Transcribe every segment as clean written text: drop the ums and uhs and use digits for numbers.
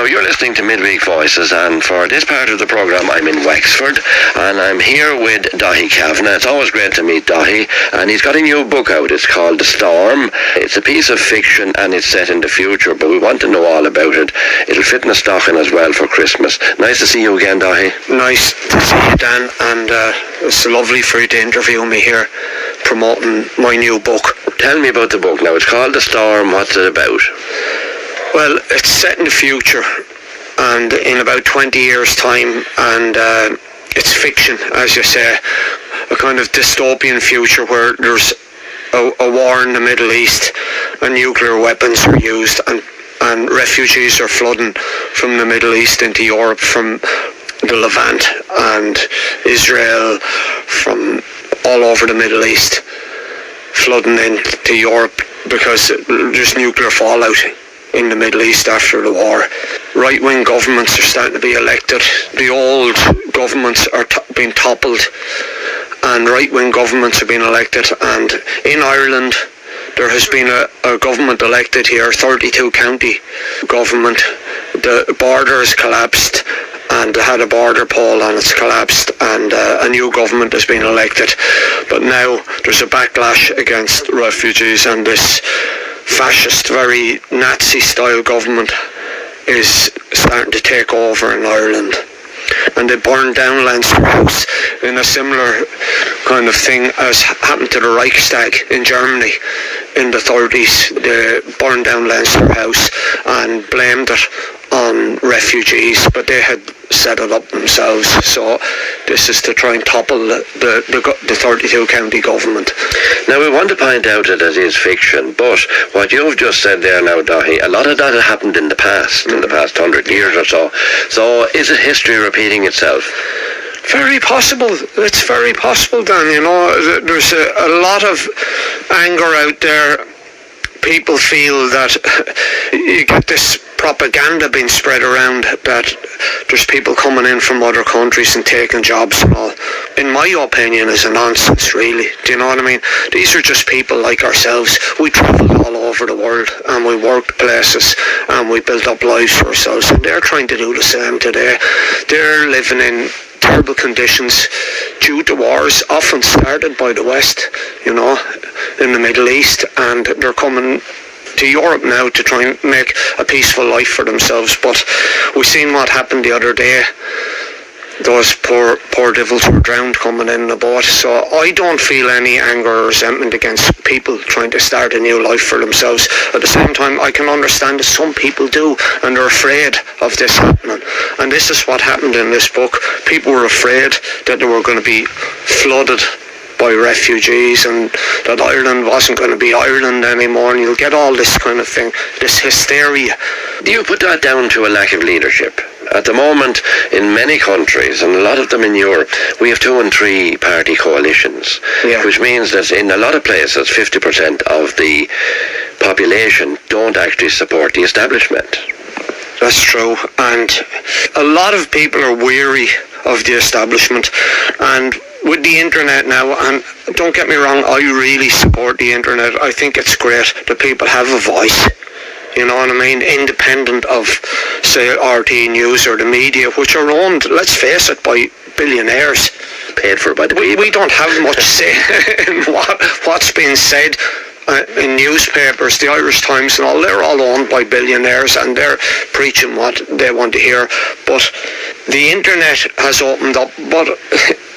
Now, you're listening to Midweek Voices, and for this part of the programme, I'm in Wexford, and I'm here with Daithi Kavanagh. It's always great to meet Daithi, and he's got a new book out. It's called The Storm. It's a piece of fiction, and it's set in the future, but we want to know all about it. It'll fit in the stocking as well for Christmas. Nice to see you again, Daithi. Nice to see you, Dan, and it's lovely for you to interview me here, promoting my new book. Tell me about the book now. It's called The Storm. What's it about? Well, it's set in the future, and in about 20 years' time, and it's fiction, as you say, a kind of dystopian future where there's a war in the Middle East, and nuclear weapons are used, and refugees are flooding from the Middle East into Europe from the Levant and Israel, from all over the Middle East, flooding into Europe because there's nuclear fallout in the Middle East after the war. Right-wing governments are starting to be elected. The old governments are being toppled, and right-wing governments are being elected. And in Ireland, there has been a government elected here, 32 county government. The border has collapsed, and they had a border poll and it's collapsed, and a new government has been elected. But now there's a backlash against refugees, and this fascist, very Nazi-style government is starting to take over in Ireland. And they burned down Leinster House in a similar kind of thing as happened to the Reichstag in Germany in the 30s. They burned down Leinster House and blamed it on refugees, but they had set it up themselves. So this is to try and topple the 32 county government. Now, we want to point out that it is fiction, but what you've just said there now, Daithi, a lot of that had happened in the past 100 years or so. So is it history repeating itself? Very possible. It's very possible, Dan. You know, there's a lot of anger out there. People feel that you get this propaganda being spread around that there's people coming in from other countries and taking jobs and all. In my opinion, is a nonsense, really. Do you know what I mean? These are just people like ourselves. We travelled all over the world and we worked places and we built up lives for ourselves, and they're trying to do the same today. They're living in terrible conditions due to wars often started by the West, you know, in the Middle East, and they're coming to Europe now to try and make a peaceful life for themselves. But we've seen what happened the other day. Those poor devils were drowned coming in a boat. So I don't feel any anger or resentment against people trying to start a new life for themselves. At the same time, I can understand that some people do, and they're afraid of this happening. And this is what happened in this book. People were afraid that they were going to be flooded by refugees, and that Ireland wasn't going to be Ireland anymore, and you'll get all this kind of thing, this hysteria. Do you put that down to a lack of leadership? At the moment, in many countries, and a lot of them in Europe, we have 2 and 3 party coalitions, which means that in a lot of places, 50% of the population don't actually support the establishment. That's true, and a lot of people are weary of the establishment, and with the internet now, and don't get me wrong, I really support the internet. I think it's great that people have a voice, you know what I mean, independent of, say, RT News or the media, which are owned, let's face it, by billionaires. Paid for by the people. We don't have much say in what's being said in newspapers, the Irish Times and all. They're all owned by billionaires, and they're preaching what they want to hear. But the internet has opened up, but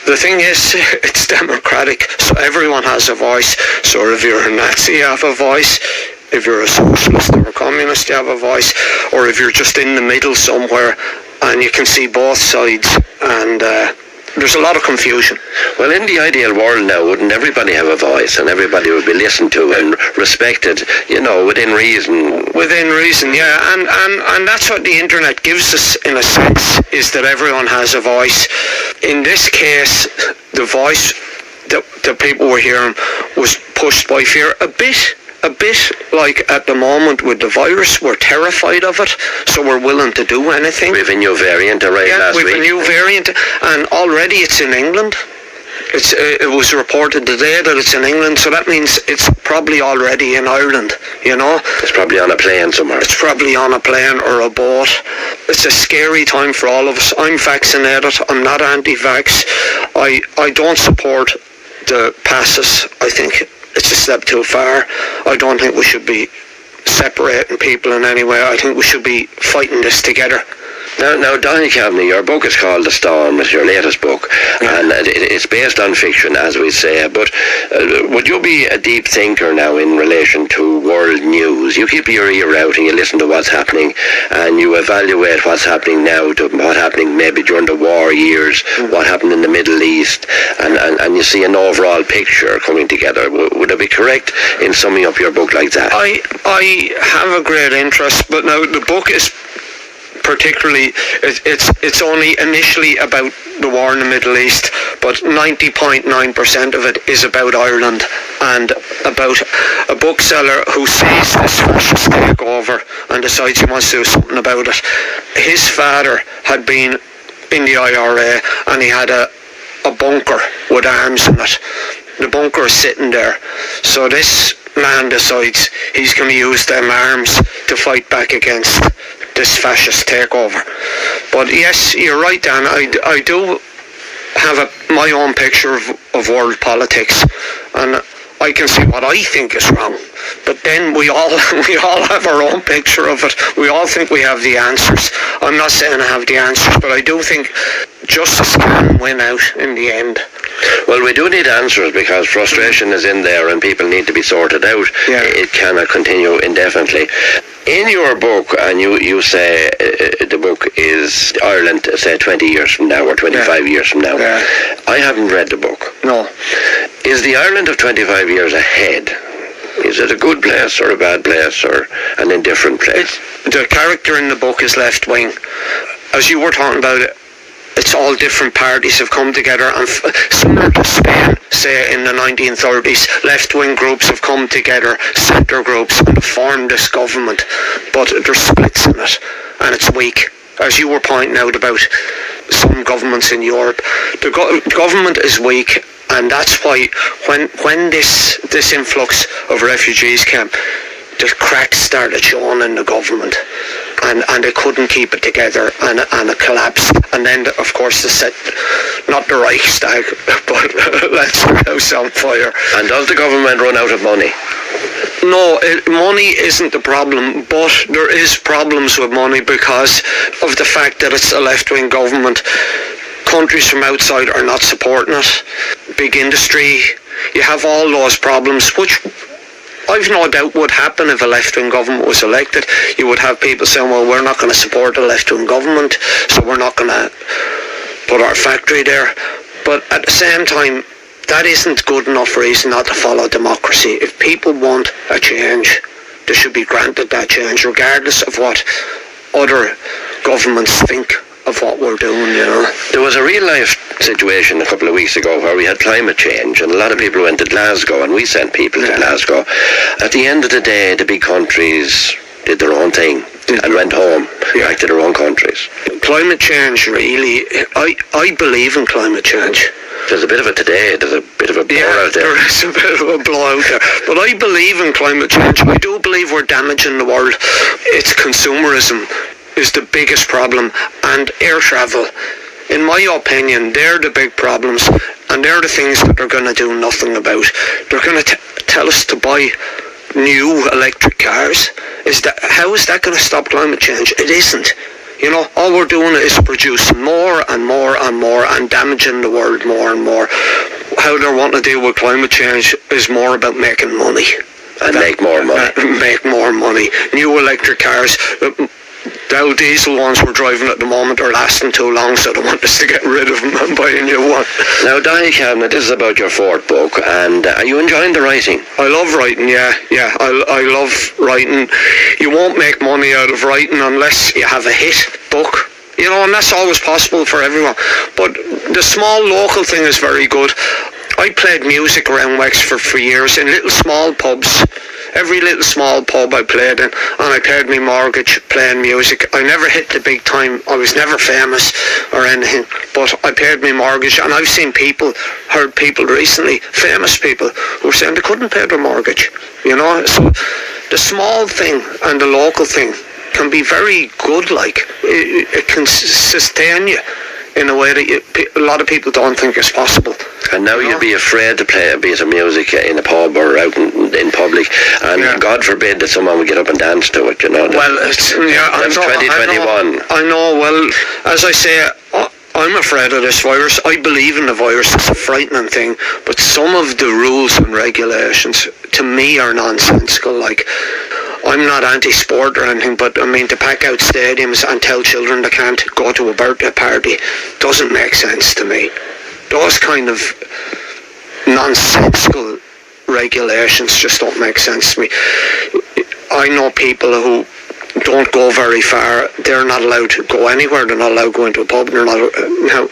the thing is, it's democratic, so everyone has a voice. So if you're a Nazi, you have a voice. If you're a socialist or a communist, you have a voice. Or if you're just in the middle somewhere, and you can see both sides, and there's a lot of confusion. Well, in the ideal world now, wouldn't everybody have a voice, and everybody would be listened to and respected, you know, within reason? Within reason, yeah, and that's what the internet gives us, in a sense, is that everyone has a voice. In this case, the voice that people were hearing was pushed by fear a bit like at the moment with the virus. We're terrified of it, so we're willing to do anything. We have a new variant last week. We have a new variant, and already it's in England. It was reported today that it's in England, so that means it's probably already in Ireland, you know. It's probably on a plane somewhere. It's probably on a plane or a boat. It's a scary time for all of us. I'm vaccinated. I'm not anti-vax. I don't support the passes. I think it's a step too far. I don't think we should be separating people in any way. I think we should be fighting this together. Now, Donny Kavanagh, your book is called The Storm. It's your latest book, and it's based on fiction, as we say. But would you be a deep thinker now in relation to world news? You keep your ear out and you listen to what's happening, and you evaluate what's happening now to what happening maybe during the war years, what happened in the Middle East, and you see an overall picture coming together. Would I be correct in summing up your book like that? I have a great interest, but now the book is particularly, it's only initially about the war in the Middle East, but 90.9% of it is about Ireland and about a bookseller who sees this fascist takeover and decides he wants to do something about it. His father had been in the IRA and he had a bunker with arms in it. The bunker is sitting there, so this man decides he's going to use them arms to fight back against this fascist takeover. But yes, you're right, Dan. I do have my own picture of world politics, and I can see what I think is wrong. But then we all have our own picture of it. We all think we have the answers. I'm not saying I have the answers, but I do think justice can win out in the end. Well, we do need answers because frustration is in there and people need to be sorted out. Yeah. It cannot continue indefinitely. In your book, and you say the book is Ireland, say 20 years from now or 25 years from now. Yeah. I haven't read the book. No. Is the Ireland of 25 years ahead? Is it a good place or a bad place or an indifferent place? The character in the book is left-wing. As you were talking about it, it's all different parties have come together, and similar to Spain, say in the 1930s, left-wing groups have come together, centre groups, and formed this government. But there's splits in it, and it's weak. As you were pointing out about some governments in Europe, the government is weak, and that's why when this influx of refugees came, the cracks started showing in the government, and they couldn't keep it together, and it collapsed. And then, of course, they set, not the Reichstag, but let's house on fire. And does the government run out of money? No, money isn't the problem, but there is problems with money because of the fact that it's a left-wing government. Countries from outside are not supporting it. Big industry, you have all those problems, which I've no doubt would happen if a left-wing government was elected. You would have people saying, well, we're not going to support a left-wing government, so we're not going to put our factory there. But at the same time, that isn't good enough reason not to follow democracy. If people want a change, they should be granted that change, regardless of what other governments think of what we're doing, you know. There was a real-life situation a couple of weeks ago where we had climate change, and a lot of people went to Glasgow, and we sent people to Glasgow. At the end of the day, the big countries did their own thing and went home back to their own countries. Climate change, really, I believe in climate change. There's a bit of it today. There's a bit of a blowout there. There is a bit of a blowout there. But I believe in climate change. I do believe we're damaging the world. It's consumerism is the biggest problem, and air travel. In my opinion, they're the big problems, and they're the things that they're going to do nothing about. They're going to tell us to buy new electric cars. How is that going to stop climate change? It isn't. You know, all we're doing is producing more and more and more and damaging the world more and more. How they're wanting to deal with climate change is more about making money. And make more money. Make more money. New electric cars. The diesel ones we're driving at the moment are lasting too long, so they want us to get rid of them and buy a new one. Now, Donny Kavanagh, this is about your fourth book, and are you enjoying the writing? I love writing, yeah. I love writing. You won't make money out of writing unless you have a hit book. You know, and that's always possible for everyone. But the small local thing is very good. I played music around Wexford for years in little small pubs. Every little small pub I played in, and I paid me mortgage playing music. I never hit the big time. I was never famous or anything, but I paid me mortgage. And I've seen heard people recently, famous people, who were saying they couldn't pay their mortgage. So the small thing and the local thing can be very good. Like it can sustain you in a way that a lot of people don't think is possible. And now you'd be afraid to play a bit of music in a pub or out in public, and God forbid that someone would get up and dance to it. Well, it's 2021. I know. Well, as I say, I'm afraid of this virus. I believe in the virus. It's a frightening thing, but some of the rules and regulations to me are nonsensical. Like, I'm not anti-sport or anything, but I mean, to pack out stadiums and tell children they can't go to a birthday party doesn't make sense to me. Those kind of nonsensical regulations just don't make sense to me. I know people who don't go very far. They're not allowed to go anywhere. They're not allowed to go into a pub. They're not now.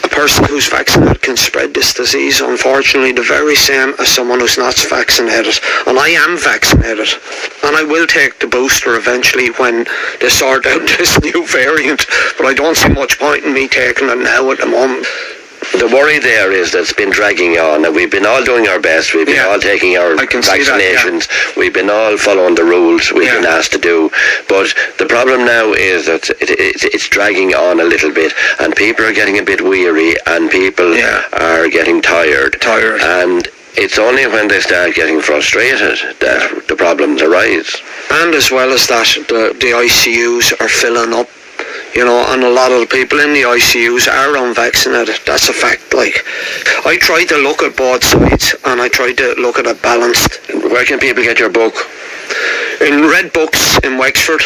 A person who's vaccinated can spread this disease, unfortunately, the very same as someone who's not vaccinated. And I am vaccinated, and I will take the booster eventually when they sort out this new variant, but I don't see much point in me taking it now at the moment. The worry there is that it's been dragging on, and we've been all doing our best. We've been all taking our vaccinations. We've been all following the rules we've been asked to do. But the problem now is that it's dragging on a little bit, and people are getting a bit weary, and people are getting tired. And it's only when they start getting frustrated that the problems arise. And as well as that, the ICUs are filling up. And a lot of the people in the ICUs are unvaccinated. That's a fact. Like, I tried to look at both sides, and I tried to look at it balanced. Where can people get your book? In Red Books in Wexford.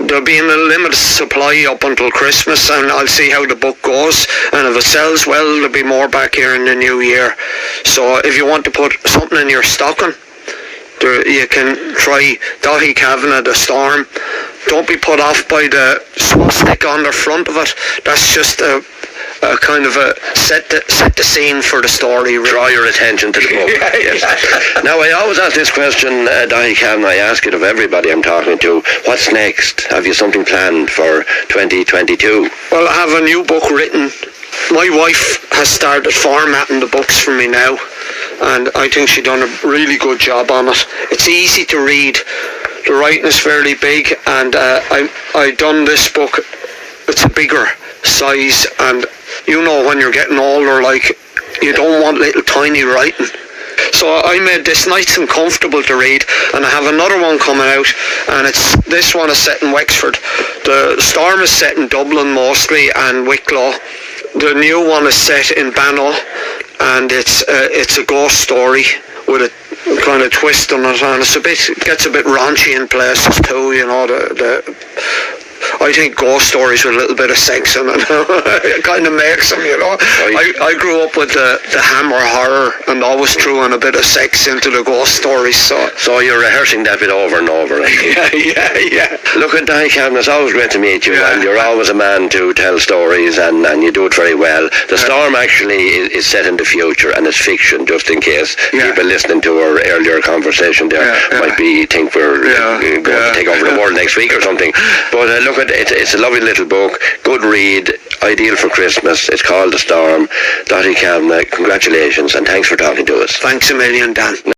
There'll be a limited supply up until Christmas, and I'll see how the book goes. And if it sells well, there'll be more back here in the new year. So if you want to put something in your stocking, you can try Daithi Kavanagh, The Storm. Don't be put off by the swastika on the front of it. That's just a kind of a set the scene for the story. Draw your attention to the book. Yes. Now, I always ask this question, Daithi Kavanagh. I ask it of everybody I'm talking to. What's next? Have you something planned for 2022? Well, I have a new book written. My wife has started formatting the books for me now, and I think she's done a really good job on it. It's easy to read. The writing is fairly big, and I done this book. It's a bigger size, and when you're getting older, like, you don't want little tiny writing. So I made this nice and comfortable to read, and I have another one coming out, and this one is set in Wexford. The Storm is set in Dublin mostly, and Wicklow. The new one is set in Bannow, and it's a ghost story with a kind of twist on it, and it gets a bit raunchy in places too. I think ghost stories with a little bit of sex in it. It kind of makes them, I grew up with the Hammer horror, and always threw in a bit of sex into the ghost stories. So you're rehearsing that bit over and over. Yeah. Look, at Daithi Kavanagh, it's always great to meet you, and you're always a man to tell stories, and you do it very well. The Storm actually is set in the future, and it's fiction, just in case people listening to our earlier conversation there might think we're going to take over the world next week or something. But look, it's a lovely little book, good read, ideal for Christmas. It's called The Storm. Daithi Kavanagh, congratulations, and thanks for talking to us. Thanks a million, Dan.